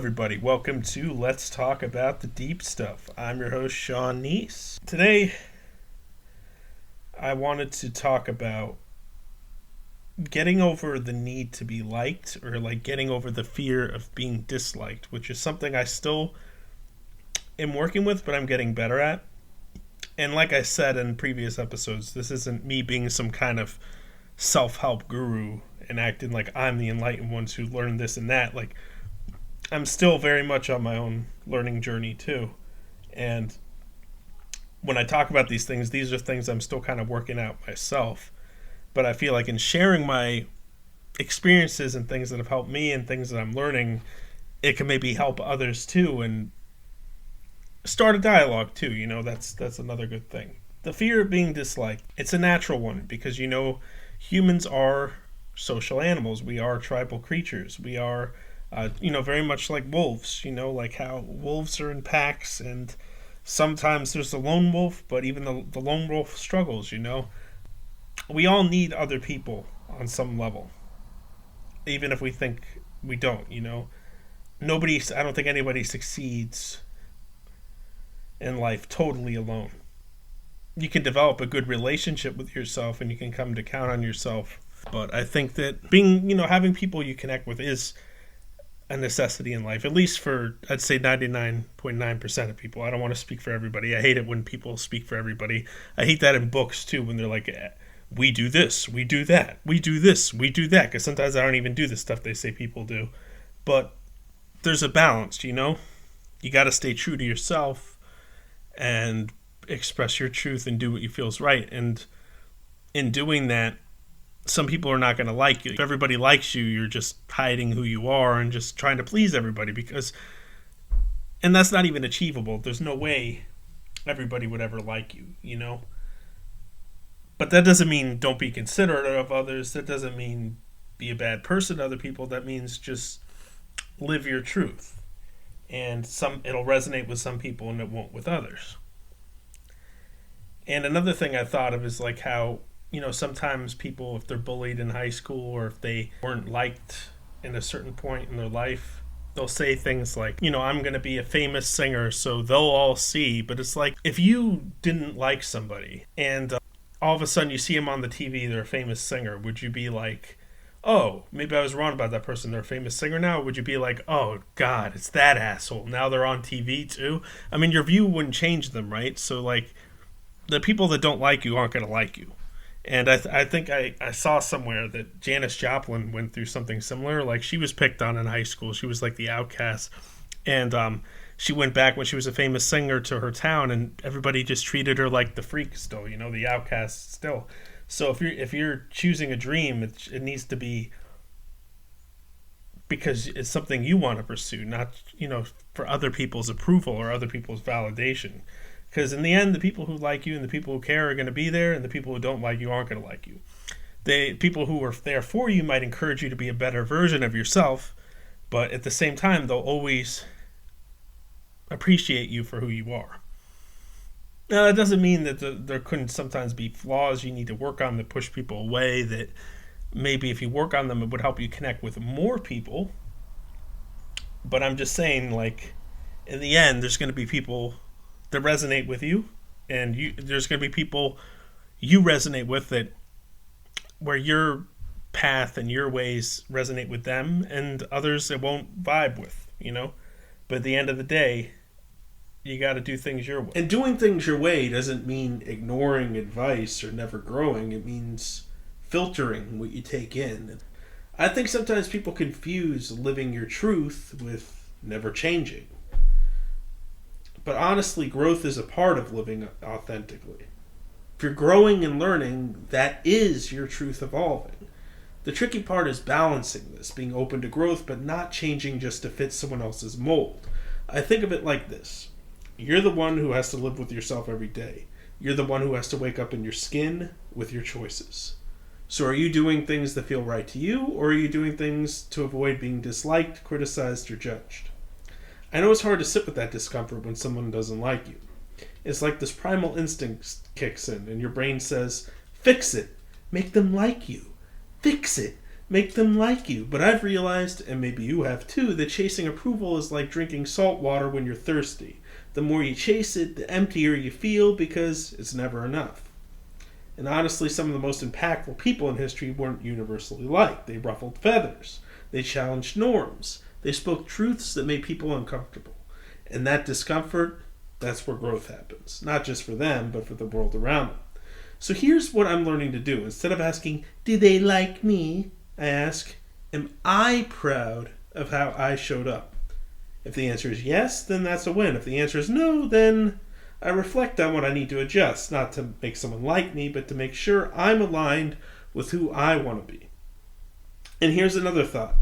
everybody. Welcome to Let's Talk About the Deep Stuff. I'm your host, Sean Kneese. Today, I wanted to talk about getting over the need to be liked, or like getting over the fear of being disliked, which is something I still am working with, but I'm getting better at. And like I said in previous episodes, this isn't me being some kind of self-help guru and acting like I'm the enlightened ones who learned this and that. Like, I'm still very much on my own learning journey too. And when I talk about these are things I'm still kind of working out myself. But I feel like in sharing my experiences and things that have helped me and things that I'm learning, it can maybe help others too and start a dialogue too. You know, that's another good thing. The fear of being disliked, it's a natural one because, humans are social animals. We are tribal creatures. We are very much like wolves, like how wolves are in packs, and sometimes there's the lone wolf, but even the lone wolf struggles, We all need other people on some level, even if we think we don't, I don't think anybody succeeds in life totally alone. You can develop a good relationship with yourself and you can come to count on yourself, but I think that having people you connect with is a necessity in life, at least for, I'd say, 99.9% of people. I don't want to speak for everybody. I hate it when people speak for everybody. I hate that in books, too, when they're like, we do this, we do that, we do this, we do that, because sometimes I don't even do the stuff they say people do. But there's a balance, You got to stay true to yourself and express your truth and do what you feel is right. And in doing that, some people are not going to like you. If everybody likes you, you're just hiding who you are and just trying to please everybody, and that's not even achievable. There's no way everybody would ever like you, But that doesn't mean don't be considerate of others. That doesn't mean be a bad person to other people. That means just live your truth. And it'll resonate with some people and it won't with others. And another thing I thought of is like how, sometimes people, if they're bullied in high school or if they weren't liked in a certain point in their life, they'll say things like, I'm going to be a famous singer, so they'll all see. But it's like, if you didn't like somebody and all of a sudden you see them on the TV, they're a famous singer, would you be like, oh, maybe I was wrong about that person, they're a famous singer now? Or would you be like, oh, God, it's that asshole, now they're on TV too? I mean, your view wouldn't change them, right? So, like, the people that don't like you aren't going to like you. And I think I saw somewhere that Janis Joplin went through something similar. Like, she was picked on in high school. She was like the outcast. And she went back when she was a famous singer to her town, and everybody just treated her like the freak still, the outcast still. So if you're choosing a dream, it needs to be because it's something you want to pursue, not, for other people's approval or other people's validation. Because in the end, the people who like you and the people who care are going to be there, and the people who don't like you aren't going to like you. The people who are there for you might encourage you to be a better version of yourself, but at the same time, they'll always appreciate you for who you are. Now, that doesn't mean that there couldn't sometimes be flaws you need to work on that push people away, that maybe if you work on them, it would help you connect with more people. But I'm just saying, like, in the end, there's going to be people that resonate with you, and there's going to be people you resonate with that where your path and your ways resonate with them, and others it won't vibe with, But at the end of the day, you got to do things your way. And doing things your way doesn't mean ignoring advice or never growing. It means filtering what you take in. I think sometimes people confuse living your truth with never changing. But honestly, growth is a part of living authentically. If you're growing and learning, that is your truth evolving. The tricky part is balancing this, being open to growth, but not changing just to fit someone else's mold. I think of it like this. You're the one who has to live with yourself every day. You're the one who has to wake up in your skin with your choices. So are you doing things that feel right to you, or are you doing things to avoid being disliked, criticized, or judged? I know it's hard to sit with that discomfort when someone doesn't like you. It's like this primal instinct kicks in and your brain says, fix it, make them like you. Fix it, make them like you. But I've realized, and maybe you have too, that chasing approval is like drinking salt water when you're thirsty. The more you chase it, the emptier you feel because it's never enough. And honestly, some of the most impactful people in history weren't universally liked. They ruffled feathers. They challenged norms. They spoke truths that made people uncomfortable. And that discomfort, that's where growth happens. Not just for them, but for the world around them. So here's what I'm learning to do. Instead of asking, do they like me? I ask, am I proud of how I showed up? If the answer is yes, then that's a win. If the answer is no, then I reflect on what I need to adjust, not to make someone like me, but to make sure I'm aligned with who I want to be. And here's another thought.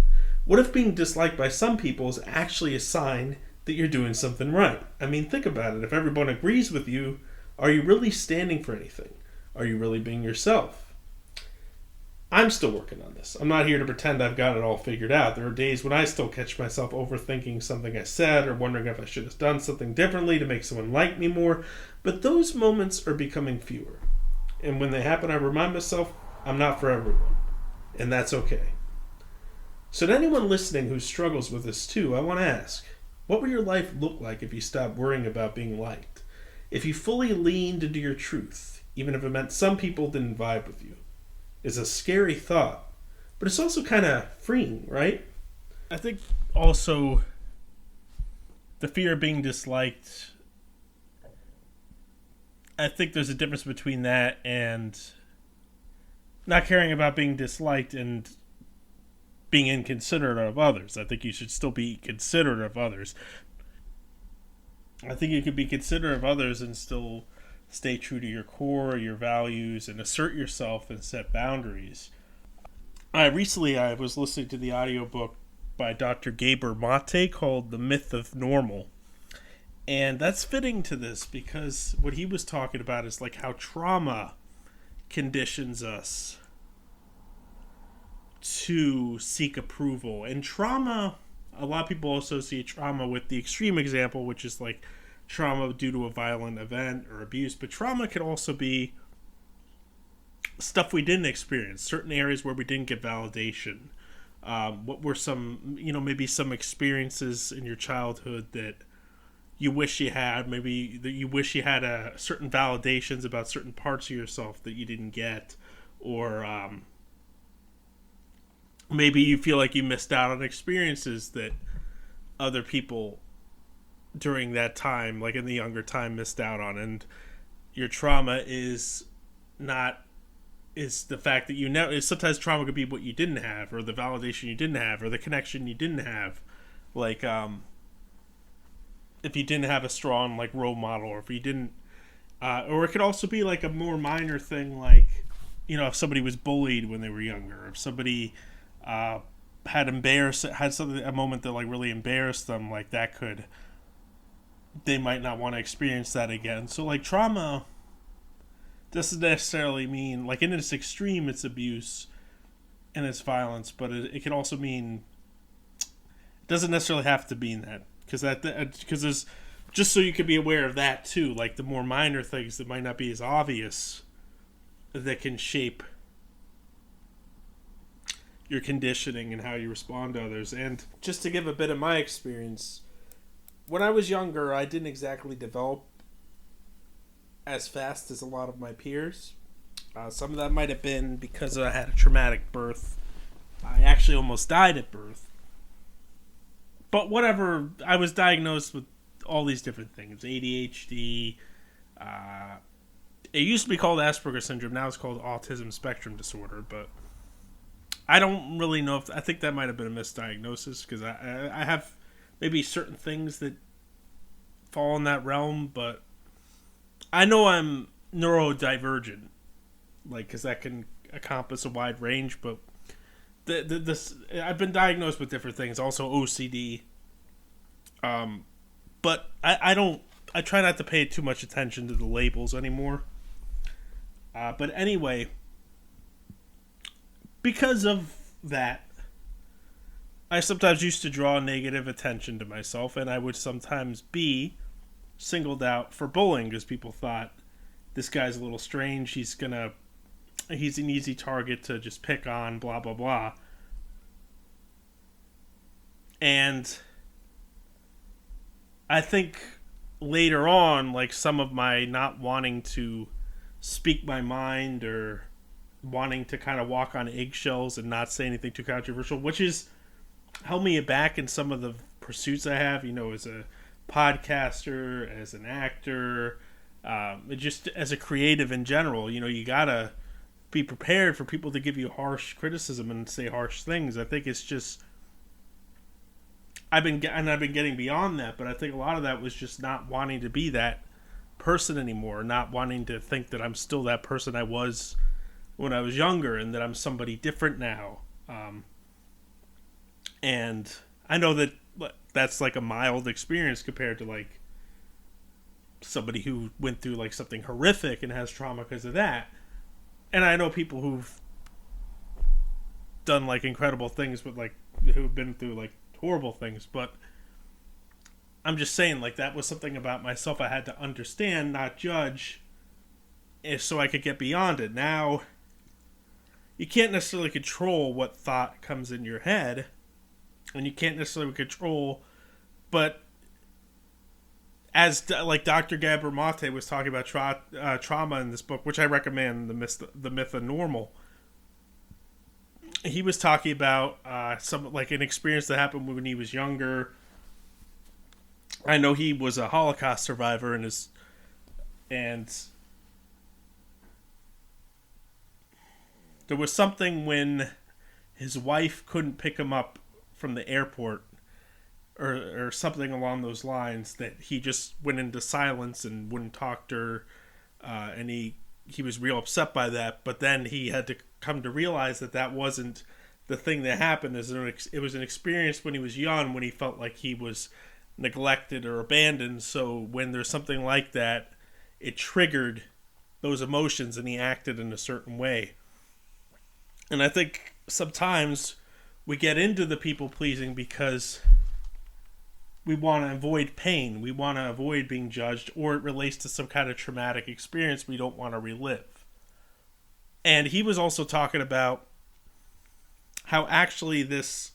What if being disliked by some people is actually a sign that you're doing something right? I mean, think about it. If everyone agrees with you, are you really standing for anything? Are you really being yourself? I'm still working on this. I'm not here to pretend I've got it all figured out. There are days when I still catch myself overthinking something I said or wondering if I should have done something differently to make someone like me more. But those moments are becoming fewer. And when they happen, I remind myself I'm not for everyone. And that's okay. So to anyone listening who struggles with this too, I want to ask, what would your life look like if you stopped worrying about being liked? If you fully leaned into your truth, even if it meant some people didn't vibe with you? It's a scary thought, but it's also kind of freeing, right? I think also the fear of being disliked, I think there's a difference between that and not caring about being disliked and being inconsiderate of others. I think you should still be considerate of others. I think you can be considerate of others and still stay true to your core, your values, and assert yourself and set boundaries. Recently I was listening to the audiobook by Dr. Gabor Mate called The Myth of Normal. And that's fitting to this because what he was talking about is like how trauma conditions us to seek approval. And trauma, a lot of people associate trauma with the extreme example, which is like trauma due to a violent event or abuse, but trauma can also be stuff we didn't experience, certain areas where we didn't get validation. What were some, maybe some experiences in your childhood that you wish you had, maybe that you wish you had certain validations about certain parts of yourself that you didn't get, or maybe you feel like you missed out on experiences that other people during that time, like in the younger time, missed out on. And your trauma is the fact that you know, sometimes trauma could be what you didn't have, or the validation you didn't have, or the connection you didn't have. Like, if you didn't have a strong, like, role model, or if you didn't, or it could also be like a more minor thing, like, if somebody was bullied when they were younger, or if somebody, had a moment that like really embarrassed them, like they might not want to experience that again. So like trauma doesn't necessarily mean, like in its extreme, it's abuse and it's violence, but it can also mean, it doesn't necessarily have to mean that, because there's, just so you can be aware of that too, like the more minor things that might not be as obvious that can shape your conditioning and how you respond to others. And just to give a bit of my experience, when I was younger, I didn't exactly develop as fast as a lot of my peers. Some of that might have been because I had a traumatic birth. I actually almost died at birth. But whatever, I was diagnosed with all these different things. ADHD. It used to be called Asperger's syndrome. Now it's called autism spectrum disorder. But I don't really know I think that might have been a misdiagnosis, because I have maybe certain things that fall in that realm, but I know I'm neurodivergent, like, because that can encompass a wide range. But this I've been diagnosed with different things, also OCD. But I try not to pay too much attention to the labels anymore. But anyway, because of that, I sometimes used to draw negative attention to myself, and I would sometimes be singled out for bullying because people thought, this guy's a little strange, he's an easy target to just pick on, blah, blah, blah. And I think later on, like some of my not wanting to speak my mind or wanting to kind of walk on eggshells and not say anything too controversial, which is held me back in some of the pursuits I have, as a podcaster, as an actor, just as a creative in general. You gotta be prepared for people to give you harsh criticism and say harsh things. I think it's just I've been getting beyond that, but I think a lot of that was just not wanting to be that person anymore, not wanting to think that I'm still that person I was when I was younger and that I'm somebody different now. And I know that that's like a mild experience compared to like somebody who went through like something horrific and has trauma because of that. And I know people who've done like incredible things, but like who've been through like horrible things. But I'm just saying, like, that was something about myself I had to understand, not judge, so I could get beyond it. Now, you can't necessarily control what thought comes in your head, and you can't necessarily control, but as like Dr. Gabor Mate was talking about trauma in this book, which I recommend, the Myth of Normal. He was talking about some like an experience that happened when he was younger. I know he was a Holocaust survivor and there was something when his wife couldn't pick him up from the airport or something along those lines, that he just went into silence and wouldn't talk to her, and he was real upset by that. But then he had to come to realize that wasn't the thing that happened. It was an experience when he was young, when he felt like he was neglected or abandoned. So when there's something like that, it triggered those emotions and he acted in a certain way. And I think sometimes we get into the people pleasing because we want to avoid pain. We want to avoid being judged, or it relates to some kind of traumatic experience we don't want to relive. And he was also talking about how actually this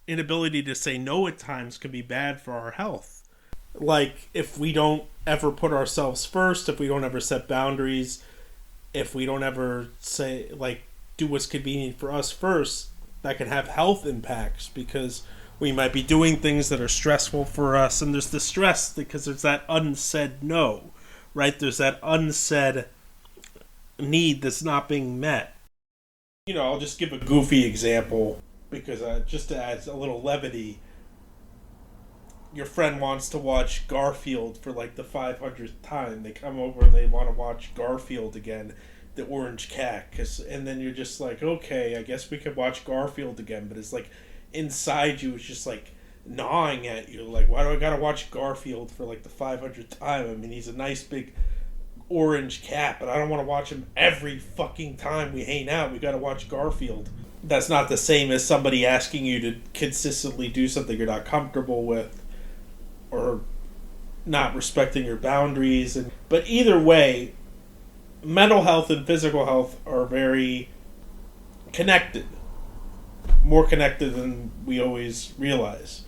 inability to say no at times can be bad for our health. Like, if we don't ever put ourselves first, if we don't ever set boundaries, if we don't ever say, like, do what's convenient for us first, that can have health impacts, because we might be doing things that are stressful for us, and there's the stress because there's that unsaid no, right? There's that unsaid need that's not being met. I'll just give a goofy example because just to add a little levity, your friend wants to watch Garfield for like the 500th time. They come over and they want to watch Garfield again, the orange cat, and then you're just like, okay, I guess we could watch Garfield again, but it's like inside you, it's just like gnawing at you, like, why do I gotta watch Garfield for like the 500th time? I mean, he's a nice big orange cat, but I don't want to watch him every fucking time we hang out. We gotta watch Garfield. That's not the same as somebody asking you to consistently do something you're not comfortable with, or not respecting your boundaries. But either way, mental health and physical health are very connected. More connected than we always realize.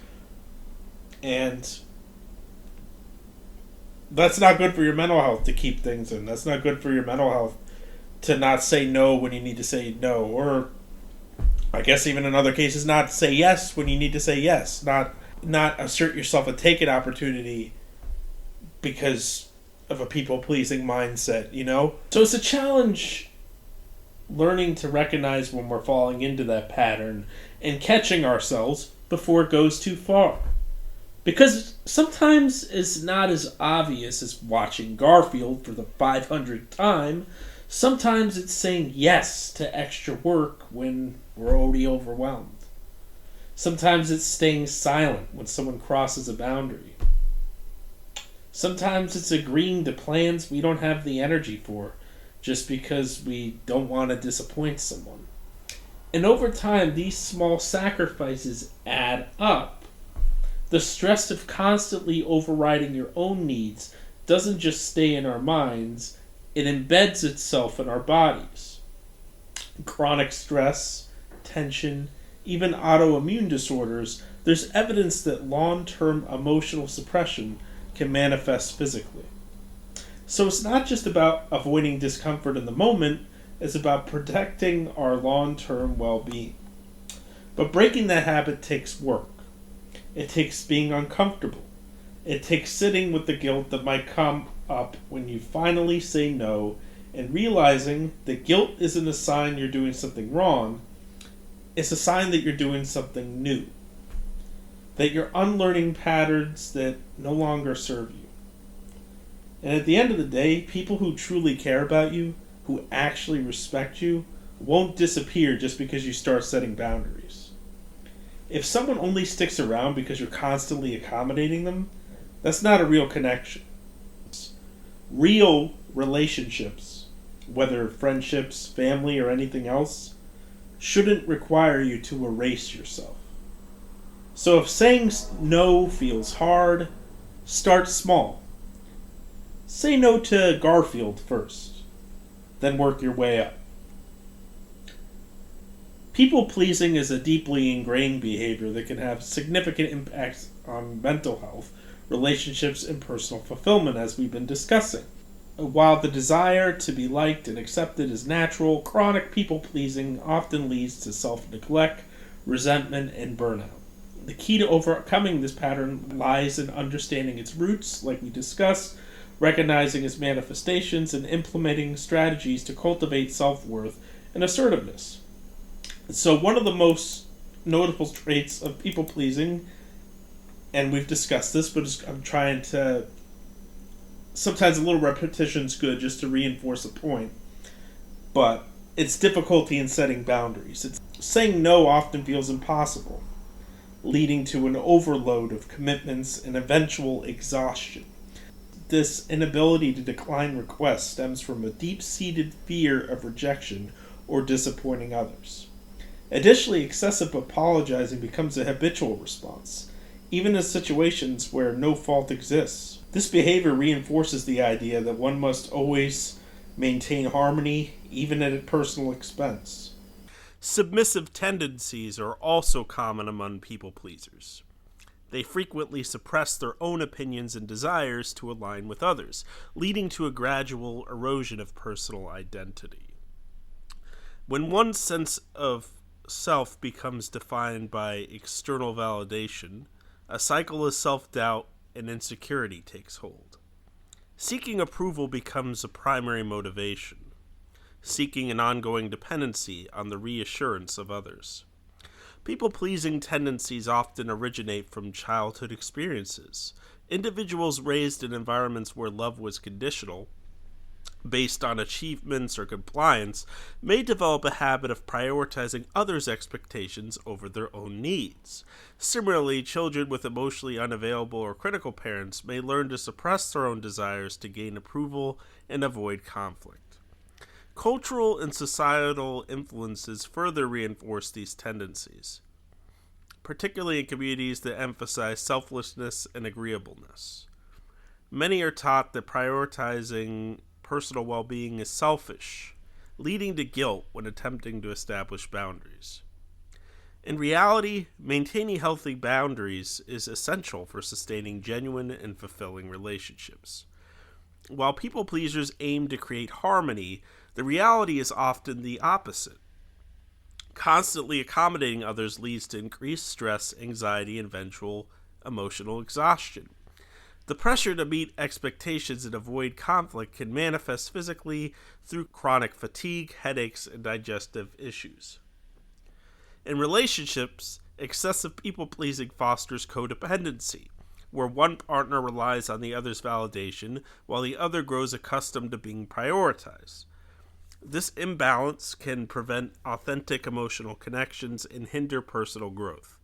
And that's not good for your mental health to keep things in. That's not good for your mental health to not say no when you need to say no. Or, I guess even in other cases, not say yes when you need to say yes. Not assert yourself and take an opportunity because of a people-pleasing mindset, So it's a challenge learning to recognize when we're falling into that pattern and catching ourselves before it goes too far. Because sometimes it's not as obvious as watching Garfield for the 500th time. Sometimes it's saying yes to extra work when we're already overwhelmed. Sometimes it's staying silent when someone crosses a boundary. Sometimes it's agreeing to plans we don't have the energy for, just because we don't want to disappoint someone. And over time, these small sacrifices add up. The stress of constantly overriding your own needs doesn't just stay in our minds, it embeds itself in our bodies. Chronic stress, tension, even autoimmune disorders there's evidence that long-term emotional suppression can manifest physically. So it's not just about avoiding discomfort in the moment, it's about protecting our long-term well-being. But breaking that habit takes work. It takes being uncomfortable. It takes sitting with the guilt that might come up when you finally say no and realizing that guilt isn't a sign you're doing something wrong, it's a sign that you're doing something new. That you're unlearning patterns that no longer serve you. And at the end of the day, people who truly care about you, who actually respect you, won't disappear just because you start setting boundaries. If someone only sticks around because you're constantly accommodating them, that's not a real connection. Real relationships, whether friendships, family, or anything else, shouldn't require you to erase yourself. So if saying no feels hard, start small. Say no to Garfield first, then work your way up. People-pleasing is a deeply ingrained behavior that can have significant impacts on mental health, relationships, and personal fulfillment, as we've been discussing. While the desire to be liked and accepted is natural, chronic people-pleasing often leads to self-neglect, resentment, and burnout. The key to overcoming this pattern lies in understanding its roots, like we discussed, recognizing its manifestations, and implementing strategies to cultivate self-worth and assertiveness. So one of the most notable traits of people-pleasing, and we've discussed this, but I'm trying to... Sometimes a little repetition is good just to reinforce a point, but it's difficulty in setting boundaries. Saying no often feels impossible, leading to an overload of commitments and eventual exhaustion. This inability to decline requests stems from a deep-seated fear of rejection or disappointing others. Additionally, excessive apologizing becomes a habitual response, even in situations where no fault exists. This behavior reinforces the idea that one must always maintain harmony, even at a personal expense. Submissive tendencies are also common among people pleasers. They frequently suppress their own opinions and desires to align with others, leading to a gradual erosion of personal identity. When one's sense of self becomes defined by external validation, a cycle of self-doubt and insecurity takes hold. Seeking approval becomes a primary motivation, seeking an ongoing dependency on the reassurance of others. People-pleasing tendencies often originate from childhood experiences. Individuals raised in environments where love was conditional, based on achievements or compliance, may develop a habit of prioritizing others' expectations over their own needs. Similarly, children with emotionally unavailable or critical parents may learn to suppress their own desires to gain approval and avoid conflict. Cultural and societal influences further reinforce these tendencies, particularly in communities that emphasize selflessness and agreeableness. Many are taught that prioritizing personal well-being is selfish, leading to guilt when attempting to establish boundaries. In reality, maintaining healthy boundaries is essential for sustaining genuine and fulfilling relationships. While people pleasers aim to create harmony, the reality is often the opposite. Constantly accommodating others leads to increased stress, anxiety, and eventual emotional exhaustion. The pressure to meet expectations and avoid conflict can manifest physically through chronic fatigue, headaches, and digestive issues. In relationships, excessive people-pleasing fosters codependency, where one partner relies on the other's validation while the other grows accustomed to being prioritized. This imbalance can prevent authentic emotional connections and hinder personal growth.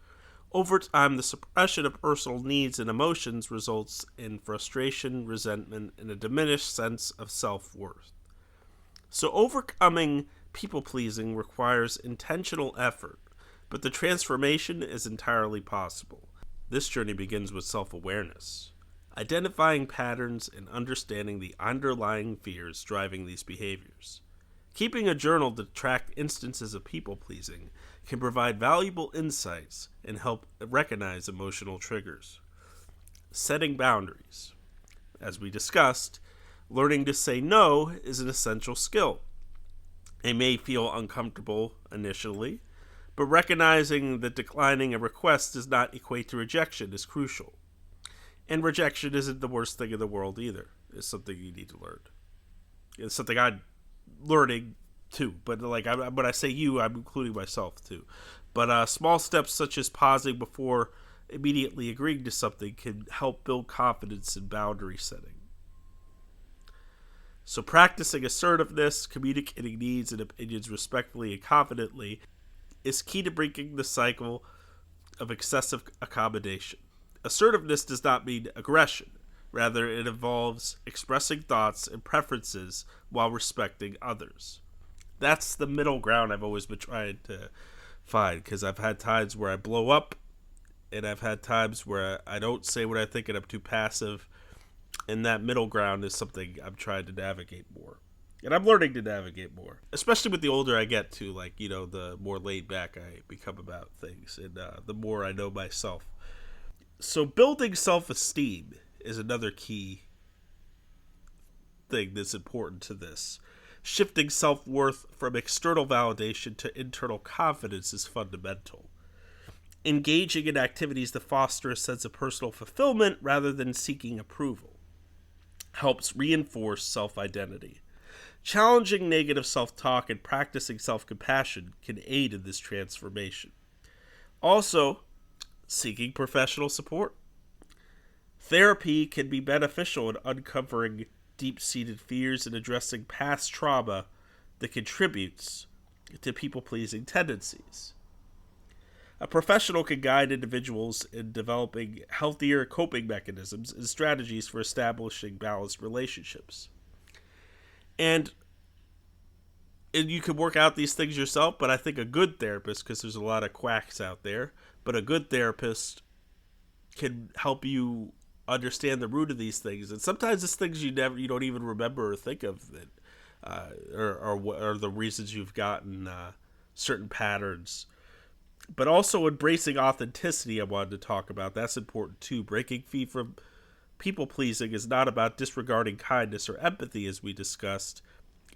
Over time, the suppression of personal needs and emotions results in frustration, resentment, and a diminished sense of self-worth. So overcoming people-pleasing requires intentional effort, but the transformation is entirely possible. This journey begins with self-awareness, identifying patterns and understanding the underlying fears driving these behaviors. Keeping a journal to track instances of people-pleasing can provide valuable insights and help recognize emotional triggers. Setting boundaries. As we discussed, learning to say no is an essential skill. It may feel uncomfortable initially, but recognizing that declining a request does not equate to rejection is crucial. And rejection isn't the worst thing in the world either. It's something you need to learn. It's something I'm learning too. But when I say you, I'm including myself too. But small steps such as pausing before immediately agreeing to something can help build confidence in boundary setting. So practicing assertiveness, communicating needs and opinions respectfully and confidently is key to breaking the cycle of excessive accommodation. Assertiveness does not mean aggression. Rather, it involves expressing thoughts and preferences while respecting others. That's the middle ground I've always been trying to find, because I've had times where I blow up, and I've had times where I don't say what I think and I'm too passive. And that middle ground is something I'm trying to navigate more. And I'm learning to navigate more. Especially with the older I get to, the more laid back I become about things. And the more I know myself. So building self-esteem is another key thing that's important to this. Shifting self-worth from external validation to internal confidence is fundamental. Engaging in activities that foster a sense of personal fulfillment rather than seeking approval helps reinforce self-identity. Challenging negative self-talk and practicing self-compassion can aid in this transformation. Also, seeking professional support. Therapy can be beneficial in uncovering deep-seated fears and addressing past trauma that contributes to people-pleasing tendencies. A professional can guide individuals in developing healthier coping mechanisms and strategies for establishing balanced relationships. And you can work out these things yourself, but I think a good therapist, because there's a lot of quacks out there, but a good therapist can help you understand the root of these things. And sometimes it's things you don't even remember or think of that, or the reasons you've gotten certain patterns. But also embracing authenticity I wanted to talk about. That's important too. Breaking free from people-pleasing is not about disregarding kindness or empathy, as we discussed.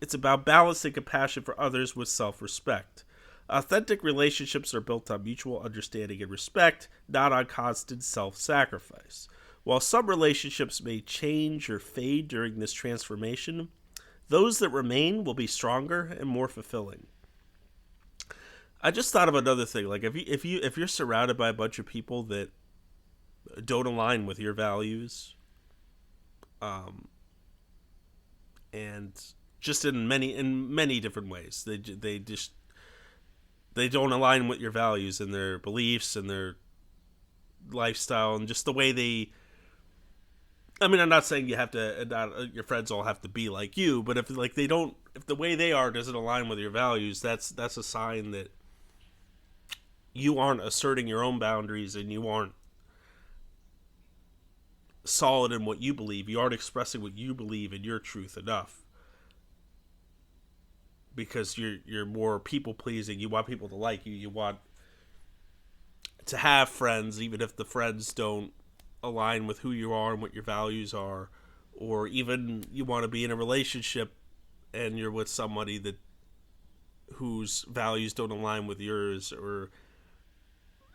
It's about balancing compassion for others with self-respect. Authentic relationships are built on mutual understanding and respect, not on constant self-sacrifice. While some relationships may change or fade during this transformation, those that remain will be stronger and more fulfilling. I just thought of another thing. Like if you're surrounded by a bunch of people that don't align with your values, and just in many different ways, they don't align with your values and their beliefs and their lifestyle and just the way they. I mean, I'm not saying you have to. Your friends all have to be like you, but if the way they are doesn't align with your values, that's a sign that you aren't asserting your own boundaries and you aren't solid in what you believe. You aren't expressing what you believe in your truth enough. Because you're more people pleasing. You want people to like you. You want to have friends, even if the friends don't align with who you are and what your values are. Or even you want to be in a relationship and you're with somebody whose values don't align with yours, or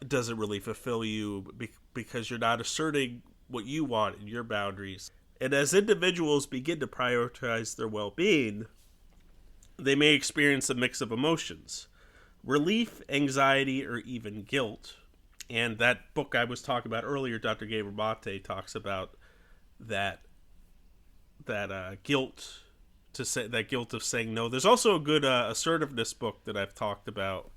doesn't really fulfill you because you're not asserting what you want and your boundaries. And as individuals begin to prioritize their well-being, they may experience a mix of emotions: relief, anxiety, or even guilt. And that book I was talking about earlier, Dr. Gabriel Mate, talks about that guilt of saying no. There's also a good assertiveness book that I've talked about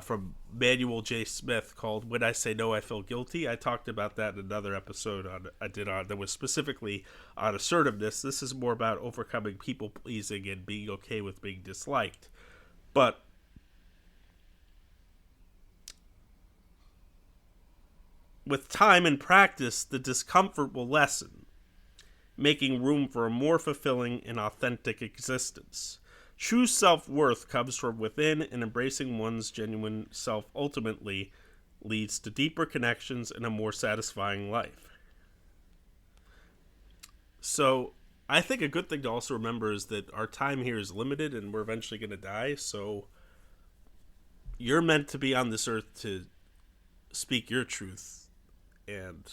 from Manuel J. Smith called "When I Say No, I Feel Guilty." I talked about that in another episode that was specifically on assertiveness. This is more about overcoming people pleasing and being okay with being disliked. But with time and practice, the discomfort will lessen, making room for a more fulfilling and authentic existence. True self-worth comes from within, and embracing one's genuine self ultimately leads to deeper connections and a more satisfying life. So, I think a good thing to also remember is that our time here is limited and we're eventually going to die. So, you're meant to be on this earth to speak your truth. And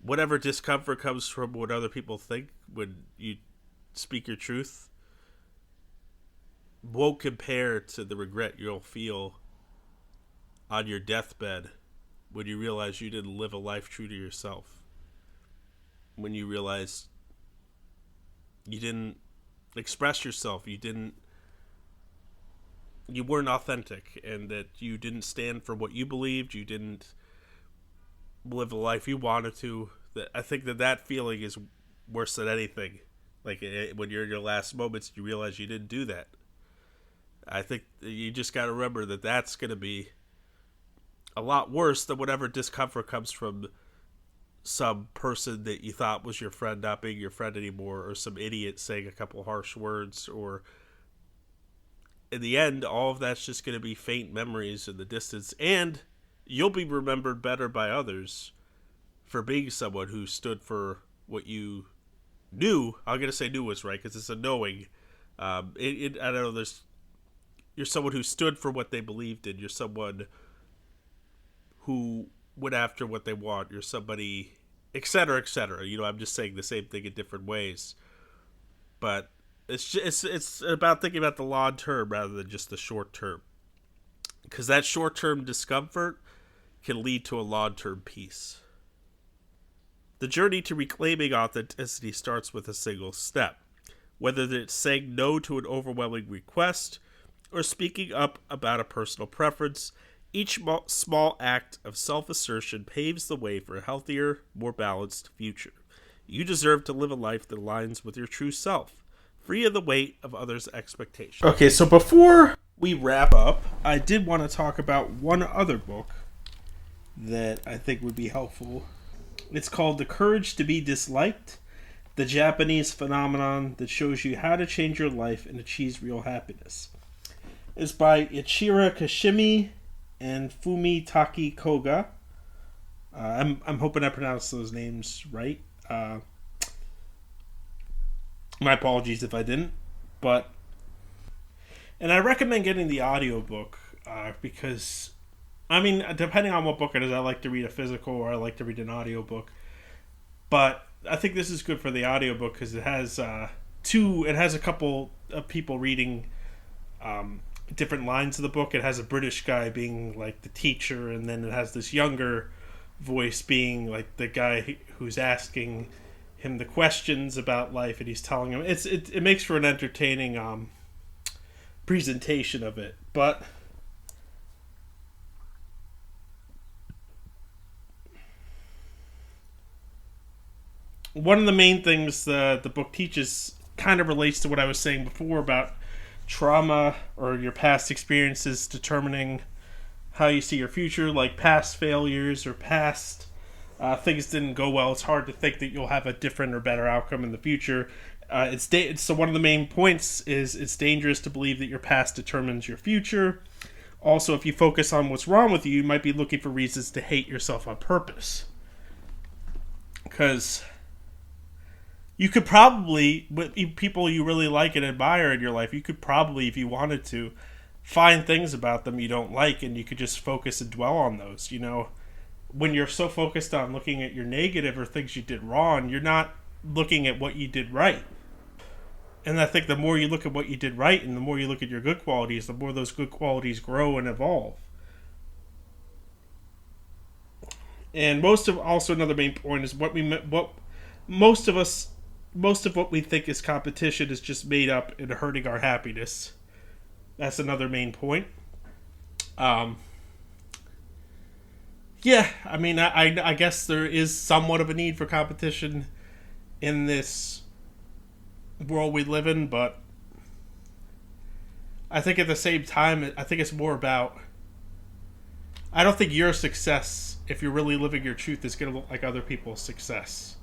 whatever discomfort comes from what other people think when you speak your truth won't compare to the regret you'll feel on your deathbed when you realize you didn't live a life true to yourself. When you realize you didn't express yourself, you weren't authentic, and that you didn't stand for what you believed, you didn't live the life you wanted to. That I think that feeling is worse than anything. Like when you're in your last moments, you realize you didn't do that. I think you just got to remember that that's going to be a lot worse than whatever discomfort comes from some person that you thought was your friend not being your friend anymore, or some idiot saying a couple harsh words, or in the end, all of that's just going to be faint memories in the distance, and you'll be remembered better by others for being someone who stood for what you knew. I'm going to say knew was right because it's a knowing. I don't know. You're someone who stood for what they believed in. You're someone who went after what they want. You're somebody, etc., etc. I'm just saying the same thing in different ways, but it's about thinking about the long term rather than just the short term, because that short term discomfort can lead to a long term peace. The journey to reclaiming authenticity starts with a single step, whether it's saying no to an overwhelming request or speaking up about a personal preference. Each small act of self-assertion paves the way for a healthier, more balanced future. You deserve to live a life that aligns with your true self, free of the weight of others' expectations. Okay, so before we wrap up, I did want to talk about one other book that I think would be helpful. It's called The Courage to Be Disliked, the Japanese phenomenon that shows you how to change your life and achieve real happiness. It's by Ichira Kashimi and Fumitaki Koga. I'm hoping I pronounced those names right. My apologies if I didn't. And I recommend getting the audiobook because, depending on what book it is, I like to read a physical or I like to read an audiobook. But I think this is good for the audiobook because it has a couple of people reading different lines of the book. It has a British guy being like the teacher, and then it has this younger voice being like the guy who's asking him the questions about life, and he's telling him it makes for an entertaining presentation of it. But one of the main things the book teaches kind of relates to what I was saying before about trauma or your past experiences determining how you see your future, like past failures or past things didn't go well. It's hard to think that you'll have a different or better outcome in the future. So one of the main points is it's dangerous to believe that your past determines your future. Also, if you focus on what's wrong with you, you might be looking for reasons to hate yourself on purpose. Because you could probably, with people you really like and admire in your life, you could probably, if you wanted to, find things about them you don't like, and you could just focus and dwell on those. When you're so focused on looking at your negative or things you did wrong, you're not looking at what you did right. And I think the more you look at what you did right and the more you look at your good qualities, the more those good qualities grow and evolve. And also another main point is most of what we think is competition is just made up and hurting our happiness. That's another main point. I guess there is somewhat of a need for competition in this world we live in, but I think at the same time, I think it's more about, I don't think your success, if you're really living your truth, is going to look like other people's success.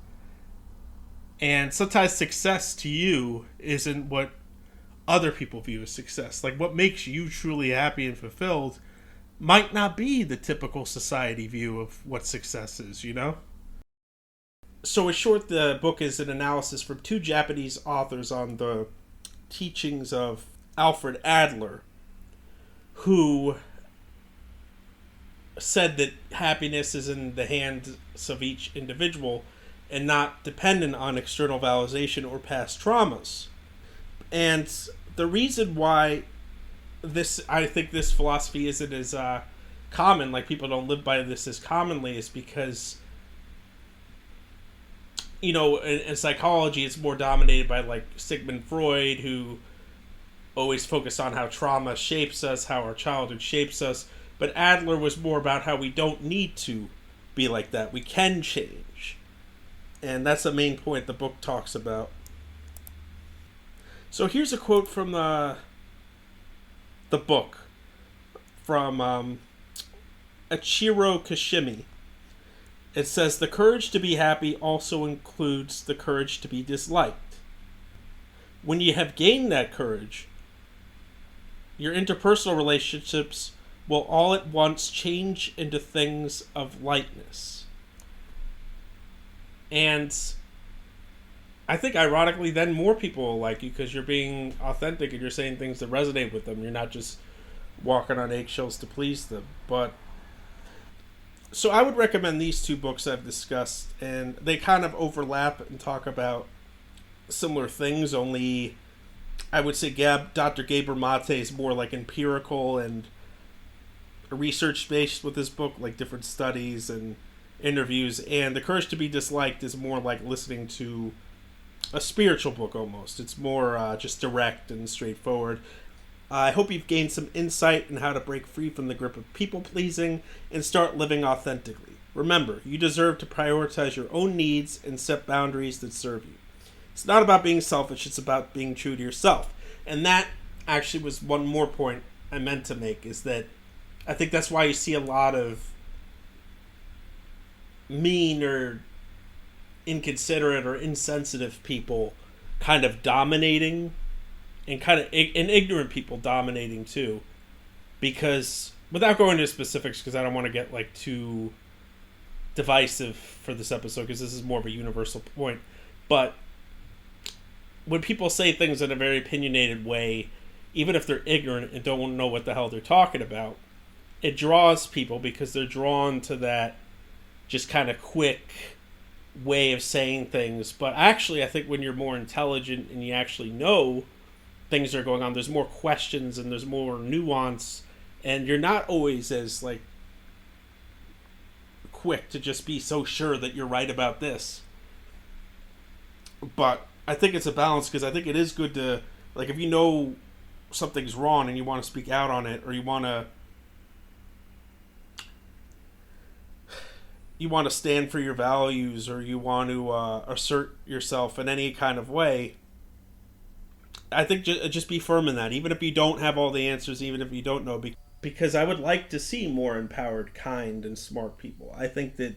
And sometimes success to you isn't what other people view as success. Like what makes you truly happy and fulfilled might not be the typical society view of what success is, you know? So, in short, the book is an analysis from two Japanese authors on the teachings of Alfred Adler, who said that happiness is in the hands of each individual and not dependent on external validation or past traumas. And the reason why I think this philosophy isn't as common, like people don't live by this as commonly, is because, you know, in psychology, it's more dominated by like Sigmund Freud, who always focused on how trauma shapes us, how our childhood shapes us. But Adler was more about how we don't need to be like that. We can change. And that's the main point the book talks about. So here's a quote from the book from Ichiro Kashimi. It says, "The courage to be happy also includes the courage to be disliked. When you have gained that courage, your interpersonal relationships will all at once change into things of lightness." And I think ironically then more people will like you because you're being authentic and you're saying things that resonate with them. You're not just walking on eggshells to please them. But so I would recommend these two books I've discussed, and they kind of overlap and talk about similar things, only I would say Dr. Gabor Mate is more like empirical and research based with this book, like different studies and interviews, and The Courage to be Disliked is more like listening to a spiritual book almost. It's more just direct and straightforward. I hope you've gained some insight in how to break free from the grip of people pleasing and start living authentically. Remember, you deserve to prioritize your own needs and set boundaries that serve you. It's not about being selfish, it's about being true to yourself. And that actually was one more point I meant to make, is that I think that's why you see a lot of mean or inconsiderate or insensitive people kind of dominating, and ignorant people dominating too, because without going into specifics, because I don't want to get like too divisive for this episode, because this is more of a universal point, but when people say things in a very opinionated way, even if they're ignorant and don't know what the hell they're talking about, it draws people because they're drawn to that just kind of quick way of saying things. But actually, I think when you're more intelligent and you actually know things are going on, there's more questions and there's more nuance, and you're not always as like quick to just be so sure that you're right about this. But I think it's a balance, because I think it is good to, like, if you know something's wrong and you want to speak out on it, or you want to stand for your values, or you want to assert yourself in any kind of way, I think just be firm in that, even if you don't have all the answers, even if you don't know, because I would like to see more empowered, kind, and smart people. I think that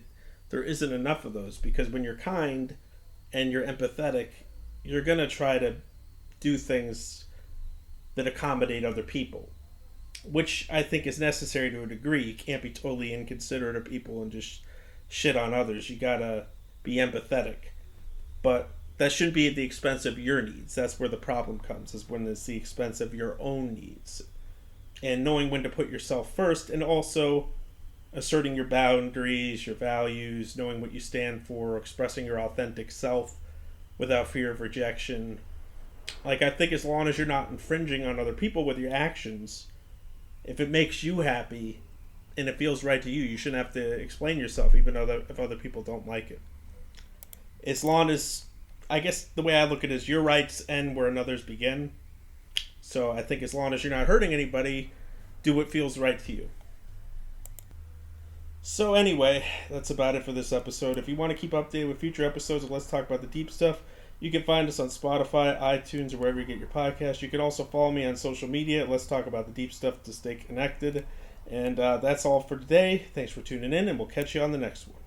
there isn't enough of those, because when you're kind and you're empathetic, you're going to try to do things that accommodate other people, which I think is necessary to a degree. You can't be totally inconsiderate of people and just shit on others. You gotta be empathetic, but that shouldn't be at the expense of your needs. That's where the problem comes, is when it's the expense of your own needs. And knowing when to put yourself first, and also asserting your boundaries, your values, knowing what you stand for, expressing your authentic self without fear of rejection. Like, I think as long as you're not infringing on other people with your actions, if it makes you happy and it feels right to you, you shouldn't have to explain yourself, even if other people don't like it. As long as, I guess the way I look at it is, your rights end where another's begin. So I think as long as you're not hurting anybody, do what feels right to you. So anyway, that's about it for this episode. If you want to keep updated with future episodes of Let's Talk About the Deep Stuff, you can find us on Spotify, iTunes, or wherever you get your podcasts. You can also follow me on social media at Let's Talk About the Deep Stuff to stay connected. And that's all for today. Thanks for tuning in, and we'll catch you on the next one.